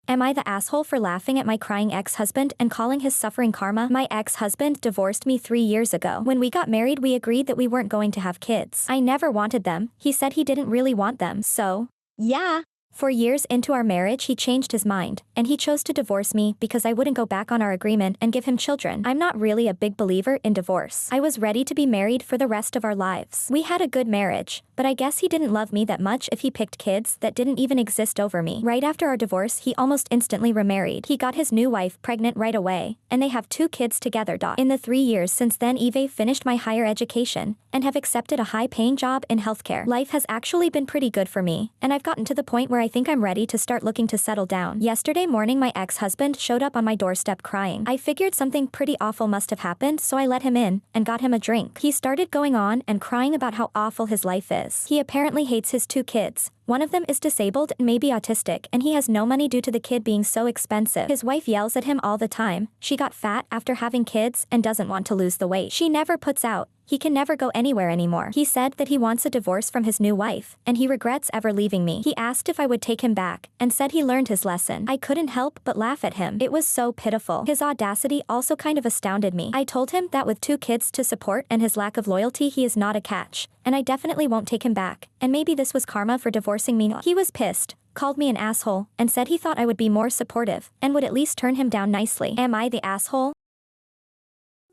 Am I the asshole for laughing at my crying ex-husband and calling his suffering karma? My ex-husband divorced me 3 years ago. When we got married, we agreed that we weren't going to have kids. I never wanted them. He said he didn't really want them, so yeah. 4 years into our marriage, he changed his mind, and he chose to divorce me because I wouldn't go back on our agreement and give him children. I'm not really a big believer in divorce. I was ready to be married for the rest of our lives. We had a good marriage, but I guess he didn't love me that much if he picked kids that didn't even exist over me. Right after our divorce, he almost instantly remarried. He got his new wife pregnant right away, and they have 2 kids together. In the 3 years since then, Eve finished my higher education and have accepted a high-paying job in healthcare. Life has actually been pretty good for me, and I've gotten to the point where I think I'm ready to start looking to settle down. Yesterday morning, my ex-husband showed up on my doorstep crying. I figured something pretty awful must have happened, so I let him in and got him a drink. He started going on and crying about how awful his life is. He apparently hates his 2 kids. One of them is disabled and maybe autistic, and he has no money due to the kid being so expensive. His wife yells at him all the time. She got fat after having kids and doesn't want to lose the weight. She never puts out. He can never go anywhere anymore. He said that he wants a divorce from his new wife, and he regrets ever leaving me. He asked if I would take him back, and said he learned his lesson. I couldn't help but laugh at him. It was so pitiful. His audacity also kind of astounded me. I told him that with 2 kids to support and his lack of loyalty, he is not a catch, and I definitely won't take him back, and maybe this was karma for divorcing me. He was pissed, called me an asshole, and said he thought I would be more supportive, and would at least turn him down nicely. Am I the asshole?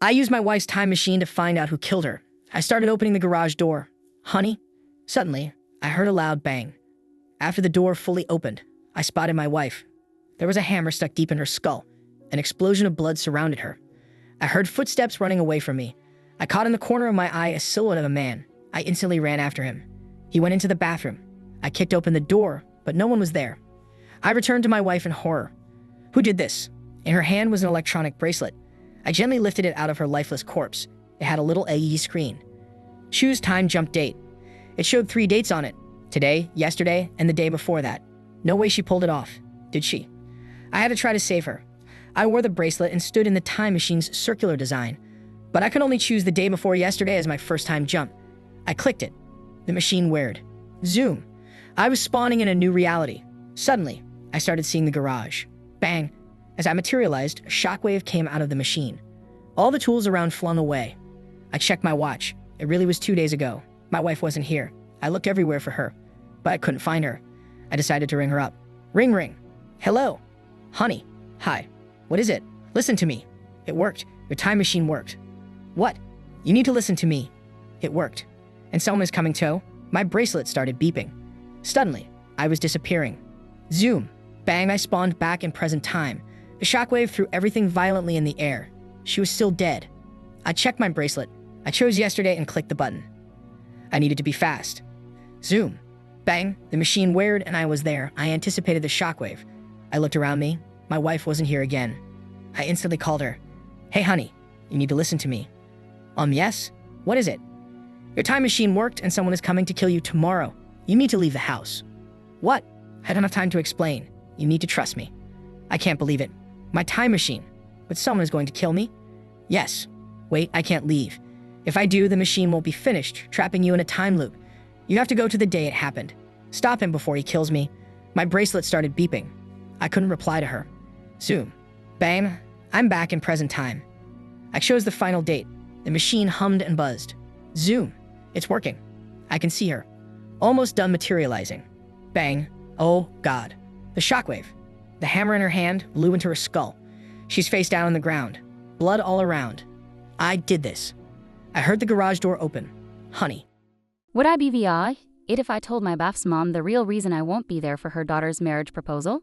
I used my wife's time machine to find out who killed her. I started opening the garage door. Honey? Suddenly, I heard a loud bang. After the door fully opened, I spotted my wife. There was a hammer stuck deep in her skull. An explosion of blood surrounded her. I heard footsteps running away from me. I caught in the corner of my eye a silhouette of a man. I instantly ran after him. He went into the bathroom. I kicked open the door, but no one was there. I returned to my wife in horror. Who did this? In her hand was an electronic bracelet. I gently lifted it out of her lifeless corpse. It had a little LED screen. Choose time jump date. It showed 3 dates on it. Today, yesterday, and the day before that. No way she pulled it off, did she? I had to try to save her. I wore the bracelet and stood in the time machine's circular design, but I could only choose the day before yesterday as my first time jump. I clicked it. The machine whirred. Zoom. I was spawning in a new reality. Suddenly, I started seeing the garage. Bang. As I materialized, a shockwave came out of the machine. All the tools around flung away. I checked my watch. It really was 2 days ago. My wife wasn't here. I looked everywhere for her, but I couldn't find her. I decided to ring her up. Ring, ring. Hello. Honey. Hi. What is it? Listen to me. It worked. Your time machine worked. What? You need to listen to me. It worked. And someone is coming too? My bracelet started beeping. Suddenly, I was disappearing. Zoom. Bang, I spawned back in present time. The shockwave threw everything violently in the air. She was still dead. I checked my bracelet. I chose yesterday and clicked the button. I needed to be fast. Zoom. Bang, the machine whirred and I was there. I anticipated the shockwave. I looked around me. My wife wasn't here again. I instantly called her. Hey honey, you need to listen to me. Yes? What is it? Your time machine worked and someone is coming to kill you tomorrow. You need to leave the house. What? I don't have time to explain. You need to trust me. I can't believe it. My time machine. But someone is going to kill me? Yes. Wait, I can't leave. If I do, the machine won't be finished, trapping you in a time loop. You have to go to the day it happened. Stop him before he kills me. My bracelet started beeping. I couldn't reply to her. Zoom. Bang. I'm back in present time. I chose the final date. The machine hummed and buzzed. Zoom. It's working. I can see her. Almost done materializing. Bang. Oh, God. The shockwave. The hammer in her hand blew into her skull. She's face down on the ground. Blood all around. I did this. I heard the garage door open. Honey. Would I be VI if I told my BAF's mom the real reason I won't be there for her daughter's marriage proposal?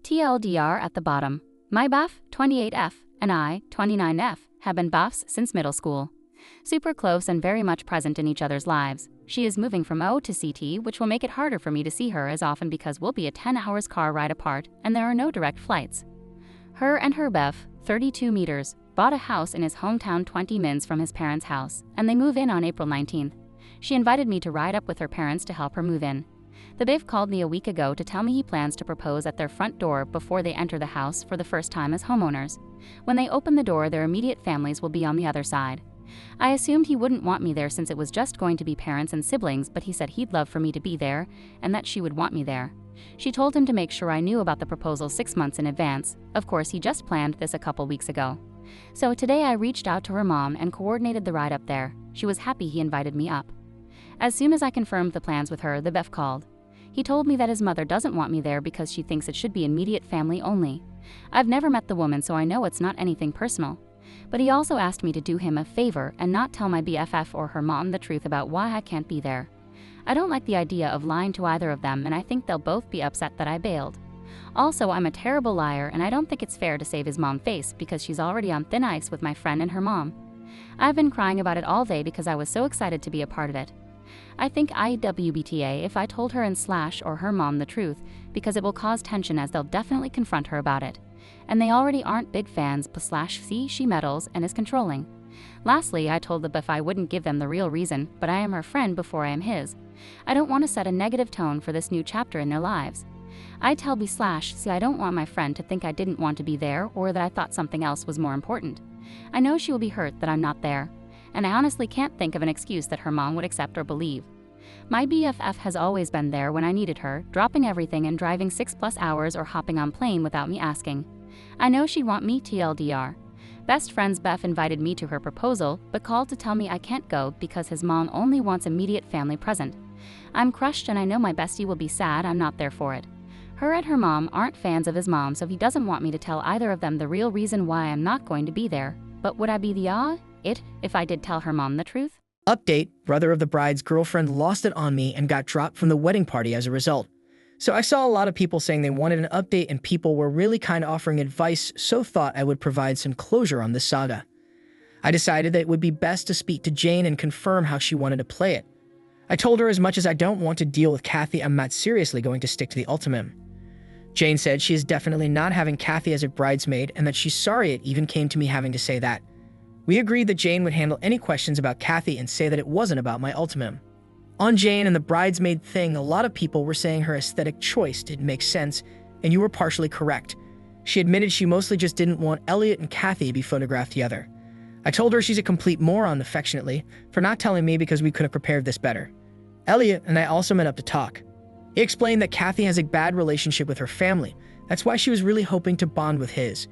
TLDR at the bottom. My BAF, 28F, and I, 29F, have been BAFs since middle school. Super close and very much present in each other's lives. She is moving from O to CT, which will make it harder for me to see her as often because we'll be a 10 hours car ride apart and there are no direct flights. Her and her BAF, 32 meters, bought a house in his hometown 20 mins from his parents' house, and they move in on April 19th. She invited me to ride up with her parents to help her move in. The BAF called me a week ago to tell me he plans to propose at their front door before they enter the house for the first time as homeowners. When they open the door, their immediate families will be on the other side. I assumed he wouldn't want me there since it was just going to be parents and siblings, but he said he'd love for me to be there and that she would want me there. She told him to make sure I knew about the proposal 6 months in advance. Of course, he just planned this a couple weeks ago. So today I reached out to her mom and coordinated the ride up there. She was happy he invited me up. As soon as I confirmed the plans with her, the BF called. He told me that his mother doesn't want me there because she thinks it should be immediate family only. I've never met the woman, so I know it's not anything personal. But he also asked me to do him a favor and not tell my BFF or her mom the truth about why I can't be there. I don't like the idea of lying to either of them, and I think they'll both be upset that I bailed. Also, I'm a terrible liar, and I don't think it's fair to save his mom face because she's already on thin ice with my friend and her mom. I've been crying about it all day because I was so excited to be a part of it. I think IWBTA if I told her and Slash or her mom the truth, because it will cause tension as they'll definitely confront her about it. And they already aren't big fans, but Slash see she meddles and is controlling. Lastly, I told the BF I wouldn't give them the real reason, but I am her friend before I am his. I don't want to set a negative tone for this new chapter in their lives. I tell B Slash, see, I don't want my friend to think I didn't want to be there or that I thought something else was more important. I know she will be hurt that I'm not there, and I honestly can't think of an excuse that her mom would accept or believe. My BFF has always been there when I needed her, dropping everything and driving 6+ hours or hopping on plane without me asking. I know she'd want me TLDR. Best friend's Beth invited me to her proposal, but called to tell me I can't go because his mom only wants immediate family present. I'm crushed and I know my bestie will be sad I'm not there for it. Her and her mom aren't fans of his mom, so he doesn't want me to tell either of them the real reason why I'm not going to be there. But would I be the it if I did tell her mom the truth? Update, brother of the bride's girlfriend lost it on me and got dropped from the wedding party as a result. So I saw a lot of people saying they wanted an update and people were really kind of offering advice, so thought I would provide some closure on this saga. I decided that it would be best to speak to Jane and confirm how she wanted to play it. I told her as much as I don't want to deal with Kathy, I'm not seriously going to stick to the ultimatum. Jane said she is definitely not having Kathy as a bridesmaid and that she's sorry it even came to me having to say that. We agreed that Jane would handle any questions about Kathy and say that it wasn't about my ultimatum. On Jane and the bridesmaid thing, a lot of people were saying her aesthetic choice didn't make sense, and you were partially correct. She admitted she mostly just didn't want Elliot and Kathy to be photographed together. I told her she's a complete moron affectionately for not telling me because we could have prepared this better. Elliot and I also met up to talk. He explained that Kathy has a bad relationship with her family. That's why she was really hoping to bond with his.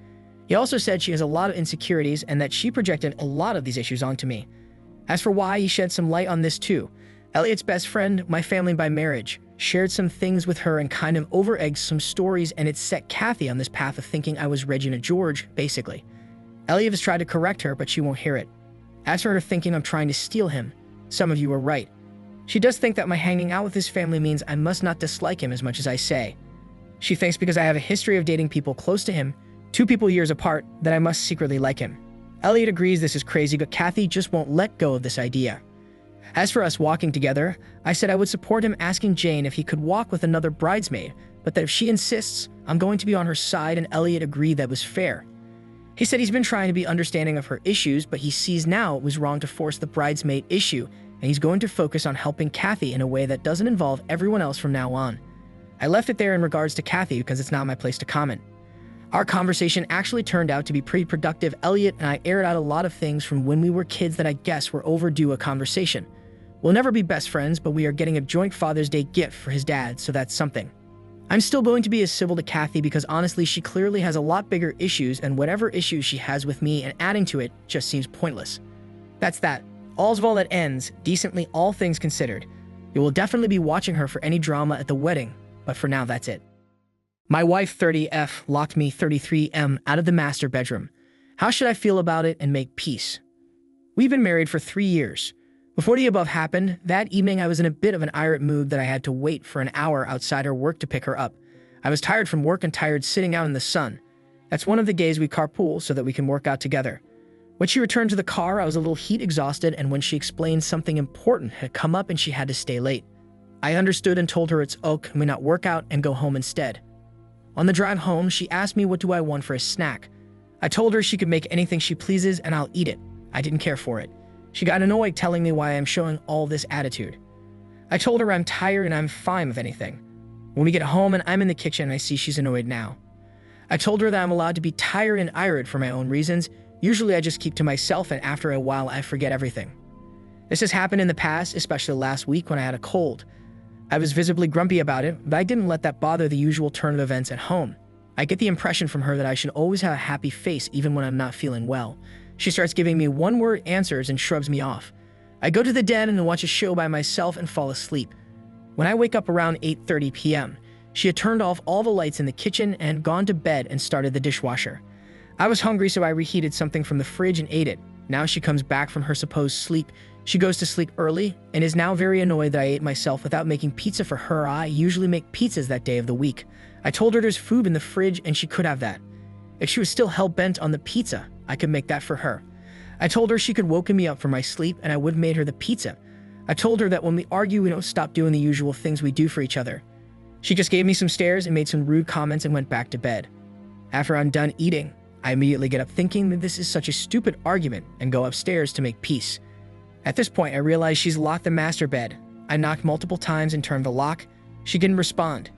He also said she has a lot of insecurities and that she projected a lot of these issues onto me. As for why, he shed some light on this too. Elliot's best friend, my family by marriage, shared some things with her and kind of over-egged some stories, and it set Kathy on this path of thinking I was Regina George, basically. Elliot has tried to correct her, but she won't hear it. As for her thinking I'm trying to steal him, some of you are right. She does think that my hanging out with his family means I must not dislike him as much as I say. She thinks because I have a history of dating people close to him, 2 people years apart, that I must secretly like him. Elliot agrees this is crazy, but Kathy just won't let go of this idea. As for us walking together, I said I would support him asking Jane if he could walk with another bridesmaid, but that if she insists, I'm going to be on her side, and Elliot agreed that was fair. He said he's been trying to be understanding of her issues, but he sees now it was wrong to force the bridesmaid issue, and he's going to focus on helping Kathy in a way that doesn't involve everyone else from now on. I left it there in regards to Kathy because it's not my place to comment. Our conversation actually turned out to be pretty productive. Elliot and I aired out a lot of things from when we were kids that I guess were overdue a conversation. We'll never be best friends, but we are getting a joint Father's Day gift for his dad, so that's something. I'm still going to be as civil to Kathy because honestly she clearly has a lot bigger issues, and whatever issues she has with me and adding to it just seems pointless. That's that. All's well that ends, decently all things considered. You will definitely be watching her for any drama at the wedding, but for now that's it. My wife 30F locked me 33M out of the master bedroom. How should I feel about it and make peace? We've been married for 3 years. Before the above happened, that evening I was in a bit of an irate mood that I had to wait for an hour outside her work to pick her up. I was tired from work and tired sitting out in the sun. That's one of the days we carpool so that we can work out together. When she returned to the car, I was a little heat exhausted, and when she explained something important had come up and she had to stay late. I understood and told her it's okay, can we not work out and go home instead? On the drive home, she asked me what do I want for a snack. I told her she could make anything she pleases and I'll eat it. I didn't care for it. She got annoyed telling me why I'm showing all this attitude. I told her I'm tired and I'm fine with anything. When we get home and I'm in the kitchen, I see she's annoyed now. I told her that I'm allowed to be tired and irate for my own reasons. Usually I just keep to myself, and after a while I forget everything. This has happened in the past, especially last week when I had a cold. I was visibly grumpy about it, but I didn't let that bother the usual turn of events at home. I get the impression from her that I should always have a happy face even when I'm not feeling well. She starts giving me one-word answers and shrugs me off. I go to the den and watch a show by myself and fall asleep. When I wake up around 8:30 p.m., she had turned off all the lights in the kitchen and gone to bed and started the dishwasher. I was hungry, so I reheated something from the fridge and ate it. Now she comes back from her supposed sleep. She goes to sleep early and is now very annoyed that I ate myself without making pizza for her. I usually make pizzas that day of the week. I told her there's food in the fridge and she could have that. If she was still hell-bent on the pizza, I could make that for her. I told her she could woken me up from my sleep and I would have made her the pizza. I told her that when we argue, we don't stop doing the usual things we do for each other. She just gave me some stares and made some rude comments and went back to bed. After I'm done eating, I immediately get up thinking that this is such a stupid argument and go upstairs to make peace. At this point, I realize she's locked the master bed. I knocked multiple times and turned the lock. She didn't respond.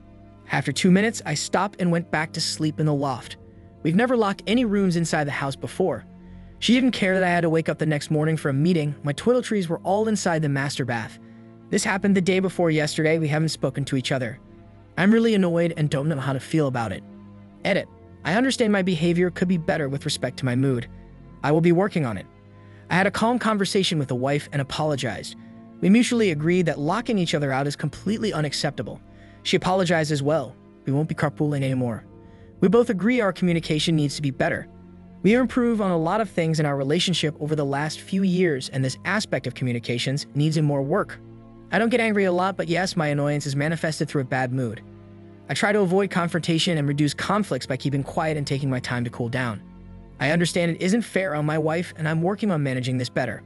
After 2 minutes, I stopped and went back to sleep in the loft. We've never locked any rooms inside the house before. She didn't care that I had to wake up the next morning for a meeting. My toiletries were all inside the master bath. This happened the day before yesterday. We haven't spoken to each other. I'm really annoyed and don't know how to feel about it. Edit. I understand my behavior could be better with respect to my mood. I will be working on it. I had a calm conversation with the wife and apologized. We mutually agreed that locking each other out is completely unacceptable. She apologized as well. We won't be carpooling anymore. We both agree our communication needs to be better. We improved on a lot of things in our relationship over the last few years, and this aspect of communications needs more work. I don't get angry a lot, but yes, my annoyance is manifested through a bad mood. I try to avoid confrontation and reduce conflicts by keeping quiet and taking my time to cool down. I understand it isn't fair on my wife, and I'm working on managing this better.